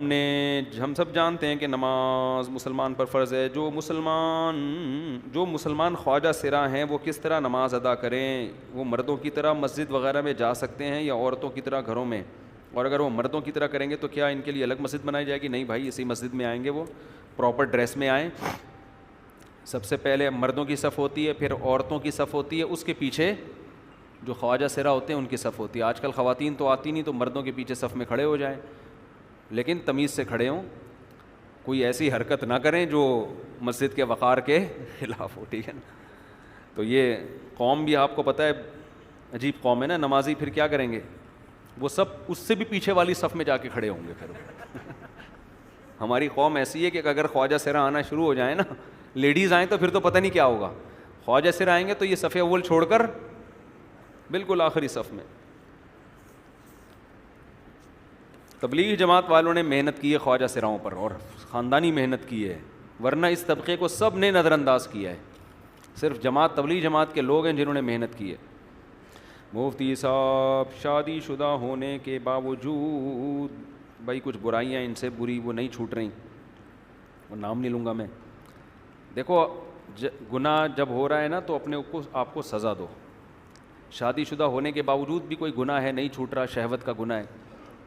ہم سب جانتے ہیں کہ نماز مسلمان پر فرض ہے. جو مسلمان خواجہ سرا ہیں وہ کس طرح نماز ادا کریں؟ وہ مردوں کی طرح مسجد وغیرہ میں جا سکتے ہیں یا عورتوں کی طرح گھروں میں؟ اور اگر وہ مردوں کی طرح کریں گے تو کیا ان کے لیے الگ مسجد بنائی جائے گی؟ نہیں بھائی، اسی مسجد میں آئیں گے، وہ پراپر ڈریس میں آئیں. سب سے پہلے مردوں کی صف ہوتی ہے، پھر عورتوں کی صف ہوتی ہے، اس کے پیچھے جو خواجہ سرا ہوتے ہیں ان کی صف ہوتی ہے. آج کل خواتین تو آتی نہیں، تو مردوں کے پیچھے صف میں کھڑے ہو جائیں، لیکن تمیز سے کھڑے ہوں، کوئی ایسی حرکت نہ کریں جو مسجد کے وقار کے خلاف ہو. ٹھیک ہے نا؟ تو یہ قوم بھی آپ کو پتہ ہے عجیب قوم ہے نا. نمازی پھر کیا کریں گے؟ وہ سب اس سے بھی پیچھے والی صف میں جا کے کھڑے ہوں گے. پھر ہماری قوم ایسی ہے کہ اگر خواجہ سرا آنا شروع ہو جائیں نا، لیڈیز آئیں، تو پھر تو پتہ نہیں کیا ہوگا. خواجہ سرا آئیں گے تو یہ صف اول چھوڑ کر بالکل آخری صف میں. تبلیغ جماعت والوں نے محنت کی ہے خواجہ سراؤں پر، اور خاندانی محنت کی ہے، ورنہ اس طبقے کو سب نے نظر انداز کیا ہے. صرف تبلیغ جماعت کے لوگ ہیں جنہوں نے محنت کی ہے. مفتی صاحب، شادی شدہ ہونے کے باوجود بھائی کچھ برائیاں ان سے بری وہ نہیں چھوٹ رہی، وہ نام نہیں لوں گا میں. دیکھو گناہ جب ہو رہا ہے نا تو اپنے کو آپ کو سزا دو. شادی شدہ ہونے کے باوجود بھی کوئی گناہ ہے، نہیں چھوٹ رہا، شہوت کا گناہ ہے،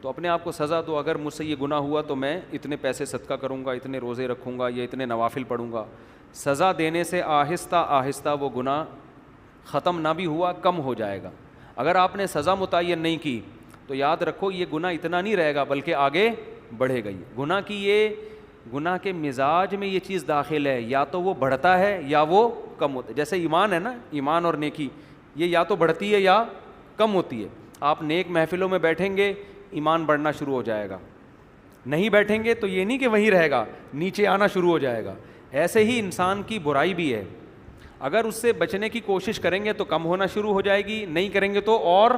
تو اپنے آپ کو سزا دو. اگر مجھ سے یہ گناہ ہوا تو میں اتنے پیسے صدقہ کروں گا، اتنے روزے رکھوں گا، یا اتنے نوافل پڑھوں گا. سزا دینے سے آہستہ آہستہ وہ گناہ ختم نہ بھی ہوا کم ہو جائے گا. اگر آپ نے سزا متعین نہیں کی تو یاد رکھو یہ گناہ اتنا نہیں رہے گا بلکہ آگے بڑھے گا. گناہ کے مزاج میں یہ چیز داخل ہے، یا تو وہ بڑھتا ہے یا وہ کم ہوتا ہے. جیسے ایمان ہے نا، ایمان اور نیکی یہ یا تو بڑھتی ہے یا کم ہوتی ہے. آپ نیک محفلوں میں بیٹھیں گے، ایمان بڑھنا شروع ہو جائے گا. نہیں بیٹھیں گے تو یہ نہیں کہ وہیں رہے گا، نیچے آنا شروع ہو جائے گا. ایسے ہی انسان کی برائی بھی ہے، اگر اس سے بچنے کی کوشش کریں گے تو کم ہونا شروع ہو جائے گی، نہیں کریں گے تو اور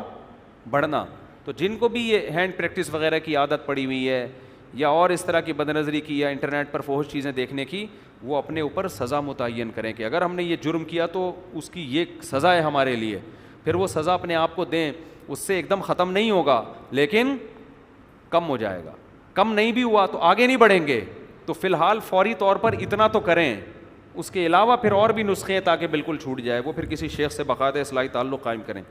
بڑھنا. تو جن کو بھی یہ ہینڈ پریکٹس وغیرہ کی عادت پڑی ہوئی ہے، یا اور اس طرح کی بد نظری کی، یا انٹرنیٹ پر فحش چیزیں دیکھنے کی، وہ اپنے اوپر سزا متعین کریں کہ اگر ہم نے یہ جرم کیا تو اس کی یہ سزا ہے ہمارے لیے. پھر وہ سزا اپنے آپ کو دیں. اس سے ایک دم ختم نہیں ہوگا لیکن کم ہو جائے گا. کم نہیں بھی ہوا تو آگے نہیں بڑھیں گے، تو فی الحال فوری طور پر اتنا تو کریں. اس کے علاوہ پھر اور بھی نسخے ہیں تاکہ بالکل چھوٹ جائے. وہ پھر کسی شیخ سے باقاعدہ اصلاحی تعلق قائم کریں.